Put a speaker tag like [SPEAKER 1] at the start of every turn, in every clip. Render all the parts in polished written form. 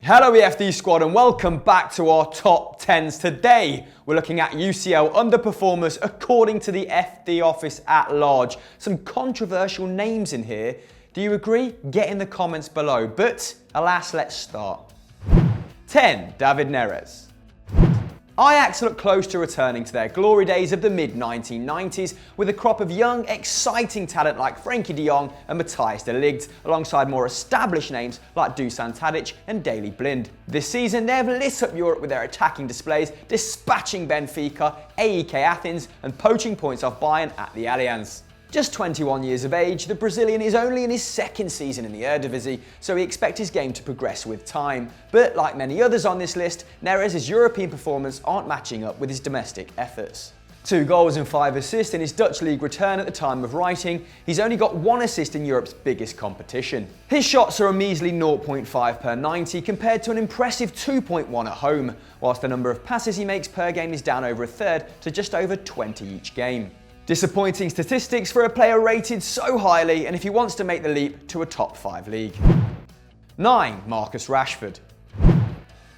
[SPEAKER 1] Hello EFD squad and welcome back to our top 10s. Today we're looking at UCL underperformers according to the FD office at large. Some controversial names in here. Do you agree? Get in the comments below. But alas, let's start. 10. David Neres. Ajax look close to returning to their glory days of the mid-1990s with a crop of young, exciting talent like Frenkie de Jong and Matthijs de Ligt, alongside more established names like Dusan Tadic and Daley Blind. This season, they have lit up Europe with their attacking displays, dispatching Benfica, AEK Athens and poaching points off Bayern at the Allianz. Just 21 years of age, the Brazilian is only in his second season in the Eredivisie, so we expect his game to progress with time. But like many others on this list, Neres' European performance aren't matching up with his domestic efforts. 2 goals and 5 assists in his Dutch league return at the time of writing, he's only got 1 assist in Europe's biggest competition. His shots are a measly 0.5 per 90 compared to an impressive 2.1 at home, whilst the number of passes he makes per game is down over a third to just over 20 each game. Disappointing statistics for a player rated so highly and if he wants to make the leap to a top 5 league. 9. Marcus Rashford.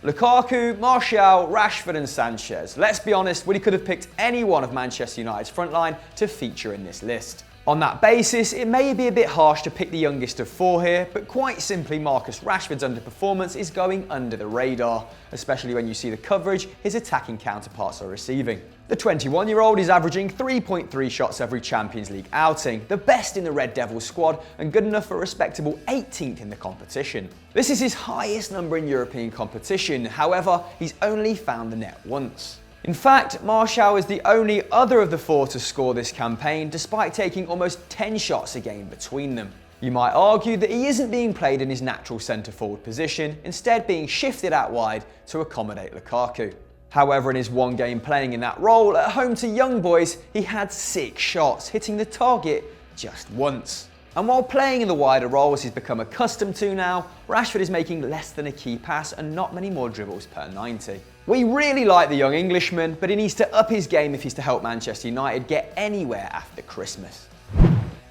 [SPEAKER 1] Lukaku, Martial, Rashford and Sanchez. Let's be honest, Woody could have picked any one of Manchester United's front line to feature in this list. On that basis, it may be a bit harsh to pick the youngest of 4 here, but quite simply Marcus Rashford's underperformance is going under the radar, especially when you see the coverage his attacking counterparts are receiving. The 21-year-old is averaging 3.3 shots every Champions League outing, the best in the Red Devils squad and good enough for a respectable 18th in the competition. This is his highest number in European competition, however, he's only found the net once. In fact, Martial is the only other of the 4 to score this campaign, despite taking almost 10 shots a game between them. You might argue that he isn't being played in his natural centre-forward position, instead being shifted out wide to accommodate Lukaku. However, in his 1 game playing in that role, at home to Young Boys, he had 6 shots, hitting the target just once. And while playing in the wider roles he's become accustomed to now, Rashford is making less than a key pass and not many more dribbles per 90. We really like the young Englishman, but he needs to up his game if he's to help Manchester United get anywhere after Christmas.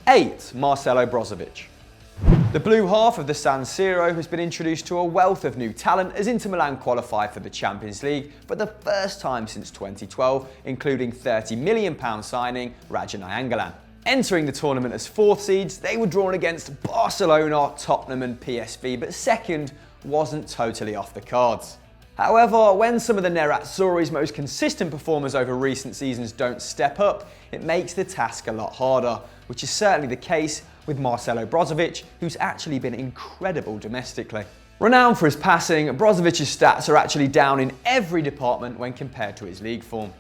[SPEAKER 1] 8. Marcelo Brozović. The blue half of the San Siro has been introduced to a wealth of new talent as Inter Milan qualify for the Champions League for the first time since 2012, including £30 million signing Radja Nainggolan. Entering the tournament as 4th seeds, they were drawn against Barcelona, Tottenham and PSV, but second wasn't totally off the cards. However, when some of the Nerazzurri's most consistent performers over recent seasons don't step up, it makes the task a lot harder, which is certainly the case with Marcelo Brozović, who's actually been incredible domestically. Renowned for his passing, Brozovic's stats are actually down in every department when compared to his league form.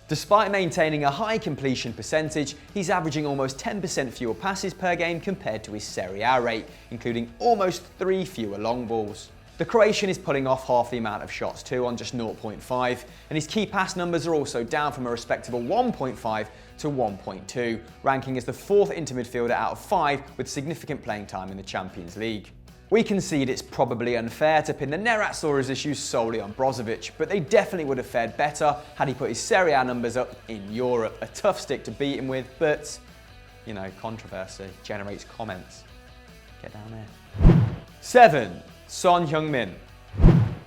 [SPEAKER 1] Despite maintaining a high completion percentage, he's averaging almost 10% fewer passes per game compared to his Serie A rate, including almost 3 fewer long balls. The Croatian is pulling off half the amount of shots too, on just 0.5, and his key pass numbers are also down from a respectable 1.5 to 1.2, ranking as the 4th Inter midfielder out of 5 with significant playing time in the Champions League. We concede it's probably unfair to pin the Nerazzurri's issues solely on Brozović, but they definitely would have fared better had he put his Serie A numbers up in Europe. A tough stick to beat him with, but, you know, controversy generates comments. Get down there. 7. Son Heung-min.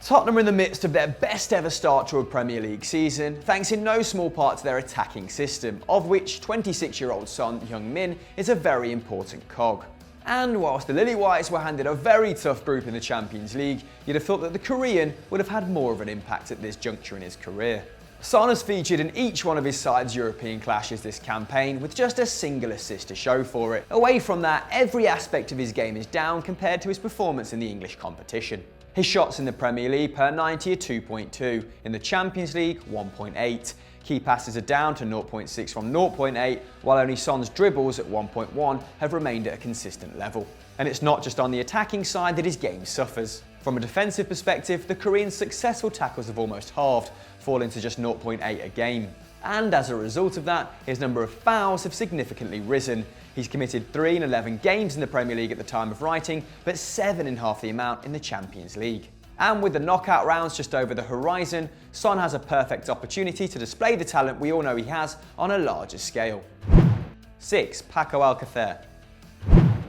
[SPEAKER 1] Tottenham are in the midst of their best ever start to a Premier League season, thanks in no small part to their attacking system, of which 26-year-old Son Heung-min is a very important cog. And whilst the Lily Whites were handed a very tough group in the Champions League, you'd have thought that the Korean would have had more of an impact at this juncture in his career. Son has featured in each one of his side's European clashes this campaign, with just a single assist to show for it. Away from that, every aspect of his game is down compared to his performance in the English competition. His shots in the Premier League per 90 are 2.2, in the Champions League 1.8. Key passes are down to 0.6 from 0.8, while only Son's dribbles at 1.1 have remained at a consistent level. And it's not just on the attacking side that his game suffers. From a defensive perspective, the Korean's successful tackles have almost halved, falling to just 0.8 a game. And as a result of that, his number of fouls have significantly risen. He's committed 3 in 11 games in the Premier League at the time of writing, but 7 in half the amount in the Champions League. And with the knockout rounds just over the horizon, Son has a perfect opportunity to display the talent we all know he has on a larger scale. 6. Paco Alcácer.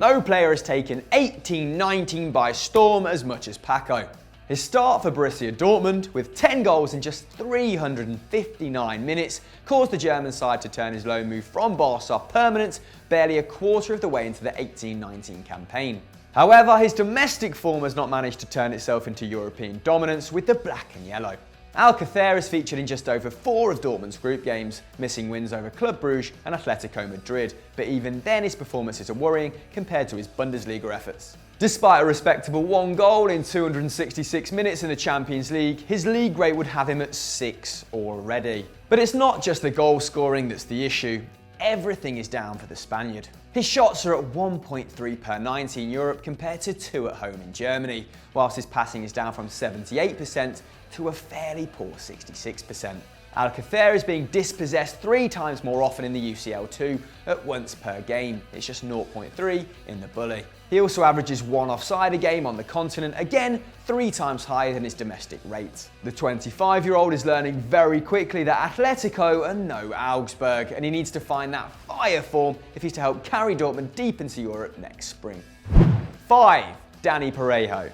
[SPEAKER 1] No player has taken 18-19 by storm as much as Paco. His start for Borussia Dortmund, with 10 goals in just 359 minutes, caused the German side to turn his loan move from Barca permanent barely a quarter of the way into the 18-19 campaign. However, his domestic form has not managed to turn itself into European dominance with the black and yellow. Alcácer is featured in just over 4 of Dortmund's group games, missing wins over Club Brugge and Atletico Madrid, but even then his performances are worrying compared to his Bundesliga efforts. Despite a respectable 1 goal in 266 minutes in the Champions League, his league rate would have him at 6 already. But it's not just the goal scoring that's the issue. Everything is down for the Spaniard. His shots are at 1.3 per 90 in Europe compared to 2 at home in Germany, whilst his passing is down from 78% to a fairly poor 66%. Alcácer is being dispossessed 3 times more often in the UCL2 at once per game. It's just 0.3 in the Bully. He also averages 1 offside a game on the continent, again 3 times higher than his domestic rate. The 25-year-old is learning very quickly that Atletico are no Augsburg, and he needs to find that fire form if he's to help carry Dortmund deep into Europe next spring. 5. Dani Parejo.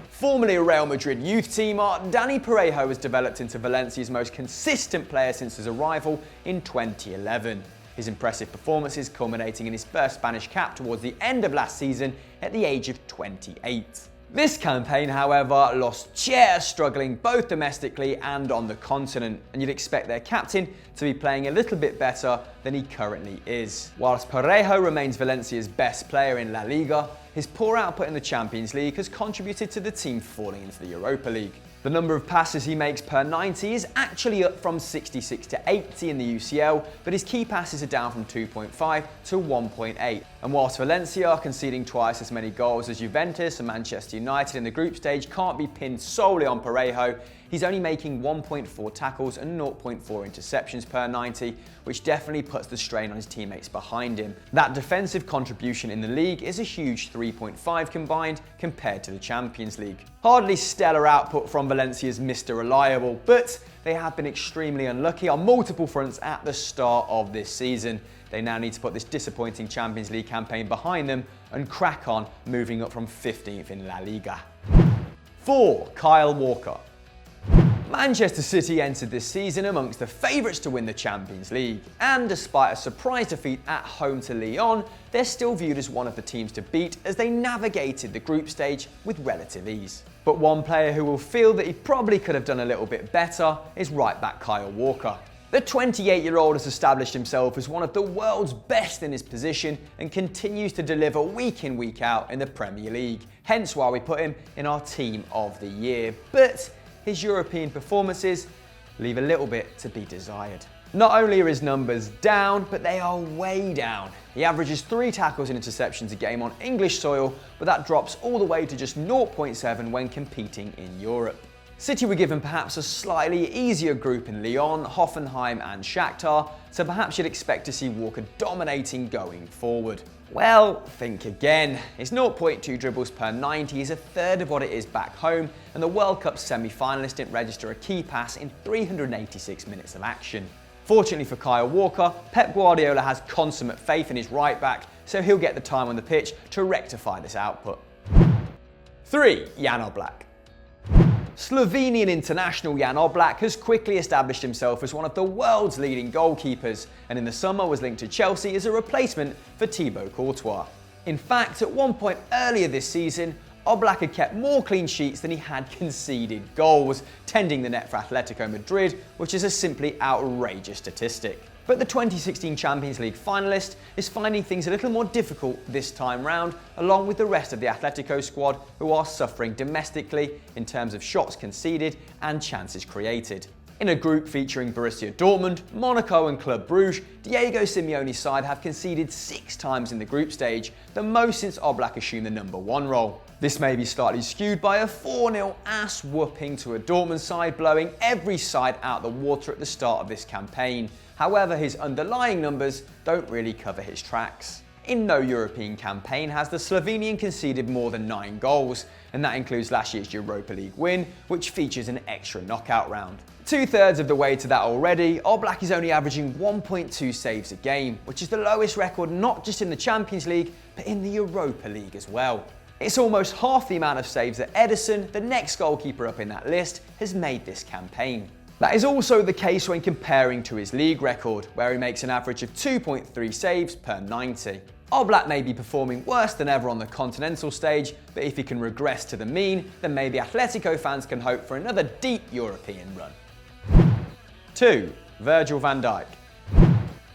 [SPEAKER 1] Formerly a Real Madrid youth teamer, Dani Parejo has developed into Valencia's most consistent player since his arrival in 2011. His impressive performances culminating in his first Spanish cap towards the end of last season at the age of 28. This campaign, however, lost cheers, struggling both domestically and on the continent, and you'd expect their captain to be playing a little bit better than he currently is. Whilst Parejo remains Valencia's best player in La Liga, his poor output in the Champions League has contributed to the team falling into the Europa League. The number of passes he makes per 90 is actually up from 66 to 80 in the UCL, but his key passes are down from 2.5 to 1.8. And whilst Valencia, conceding twice as many goals as Juventus and Manchester United in the group stage, can't be pinned solely on Parejo, he's only making 1.4 tackles and 0.4 interceptions per 90, which definitely puts the strain on his teammates behind him. That defensive contribution in the league is a huge 3.5 combined compared to the Champions League. Hardly stellar output from Valencia's Mr. Reliable, but they have been extremely unlucky on multiple fronts at the start of this season. They now need to put this disappointing Champions League campaign behind them and crack on, moving up from 15th in La Liga. 4. Kyle Walker. Manchester City entered this season amongst the favourites to win the Champions League, and despite a surprise defeat at home to Lyon, they're still viewed as one of the teams to beat as they navigated the group stage with relative ease. But one player who will feel that he probably could have done a little bit better is right-back Kyle Walker. The 28-year-old has established himself as one of the world's best in his position and continues to deliver week in, week out in the Premier League, hence why we put him in our Team of the Year. But his European performances leave a little bit to be desired. Not only are his numbers down, but they are way down. He averages 3 tackles and interceptions a game on English soil, but that drops all the way to just 0.7 when competing in Europe. City were given perhaps a slightly easier group in Lyon, Hoffenheim and Shakhtar, so perhaps you'd expect to see Walker dominating going forward. Well, think again. His 0.2 dribbles per 90 is a third of what it is back home, and the World Cup semi-finalist didn't register a key pass in 386 minutes of action. Fortunately for Kyle Walker, Pep Guardiola has consummate faith in his right back, so he'll get the time on the pitch to rectify this output. 3. Jan Oblak. Slovenian international Jan Oblak has quickly established himself as one of the world's leading goalkeepers, and in the summer was linked to Chelsea as a replacement for Thibaut Courtois. In fact, at one point earlier this season, Oblak had kept more clean sheets than he had conceded goals, tending the net for Atletico Madrid, which is a simply outrageous statistic. But the 2016 Champions League finalist is finding things a little more difficult this time round, along with the rest of the Atletico squad, who are suffering domestically in terms of shots conceded and chances created. In a group featuring Borussia Dortmund, Monaco and Club Brugge, Diego Simeone's side have conceded 6 times in the group stage, the most since Oblak assumed the number 1 role. This may be slightly skewed by a 4-0 ass whooping to a Dortmund side, blowing every side out the water at the start of this campaign. However, his underlying numbers don't really cover his tracks. In no European campaign has the Slovenian conceded more than 9 goals, and that includes last year's Europa League win, which features an extra knockout round. 2/3 of the way to that already, Oblak is only averaging 1.2 saves a game, which is the lowest record not just in the Champions League, but in the Europa League as well. It's almost half the amount of saves that Ederson, the next goalkeeper up in that list, has made this campaign. That is also the case when comparing to his league record, where he makes an average of 2.3 saves per 90. Oblak may be performing worse than ever on the continental stage, but if he can regress to the mean, then maybe Atletico fans can hope for another deep European run. 2. Virgil van Dijk.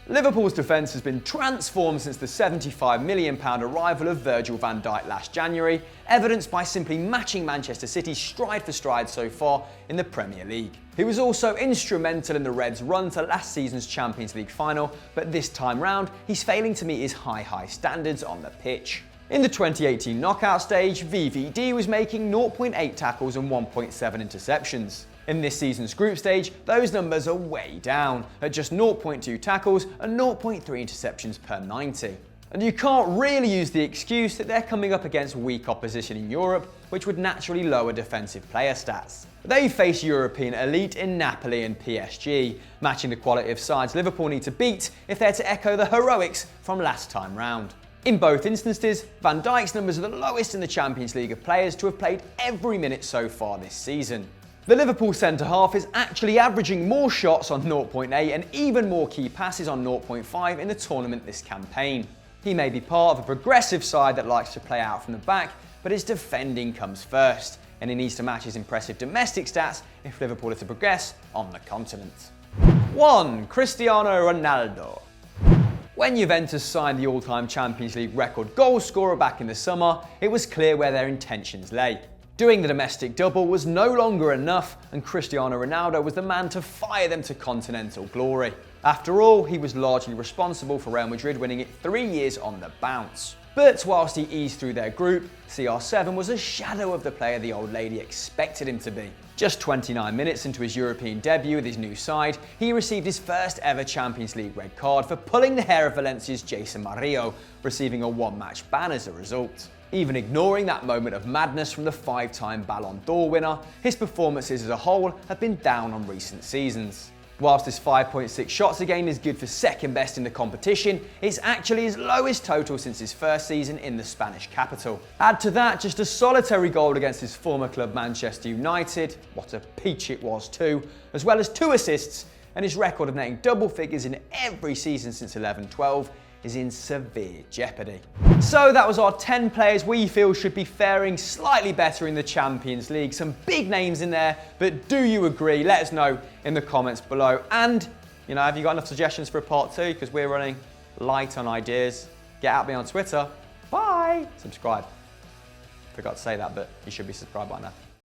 [SPEAKER 1] Liverpool's defence has been transformed since the £75 million arrival of Virgil van Dijk last January, evidenced by simply matching Manchester City's stride for stride so far in the Premier League. He was also instrumental in the Reds' run to last season's Champions League final, but this time round, he's failing to meet his high standards on the pitch. In the 2018 knockout stage, VVD was making 0.8 tackles and 1.7 interceptions. In this season's group stage, those numbers are way down, at just 0.2 tackles and 0.3 interceptions per 90. And you can't really use the excuse that they're coming up against weak opposition in Europe, which would naturally lower defensive player stats. They face European elite in Napoli and PSG, matching the quality of sides Liverpool need to beat if they're to echo the heroics from last time round. In both instances, Van Dijk's numbers are the lowest in the Champions League of players to have played every minute so far this season. The Liverpool centre-half is actually averaging more shots on 0.8 and even more key passes on 0.5 in the tournament this campaign. He may be part of a progressive side that likes to play out from the back, but his defending comes first, and he needs to match his impressive domestic stats if Liverpool are to progress on the continent. 1. Cristiano Ronaldo. When Juventus signed the all-time Champions League record goal scorer back in the summer, it was clear where their intentions lay. Doing the domestic double was no longer enough, and Cristiano Ronaldo was the man to fire them to continental glory. After all, he was largely responsible for Real Madrid winning it 3 years on the bounce. But whilst he eased through their group, CR7 was a shadow of the player the old lady expected him to be. Just 29 minutes into his European debut with his new side, he received his first ever Champions League red card for pulling the hair of Valencia's Jason Murillo, receiving a one-match ban as a result. Even ignoring that moment of madness from the 5-time Ballon d'Or winner, his performances as a whole have been down on recent seasons. Whilst his 5.6 shots a game is good for second best in the competition, it's actually his lowest total since his first season in the Spanish capital. Add to that just a solitary goal against his former club Manchester United, what a peach it was too, as well as 2 assists, and his record of netting double figures in every season since 11-12 is in severe jeopardy. So that was our 10 players we feel should be faring slightly better in the Champions League. Some big names in there, but do you agree? Let us know in the comments below. And, have you got enough suggestions for a part 2? Because we're running light on ideas. Get at me on Twitter. Bye! Subscribe. Forgot to say that, but you should be subscribed by now.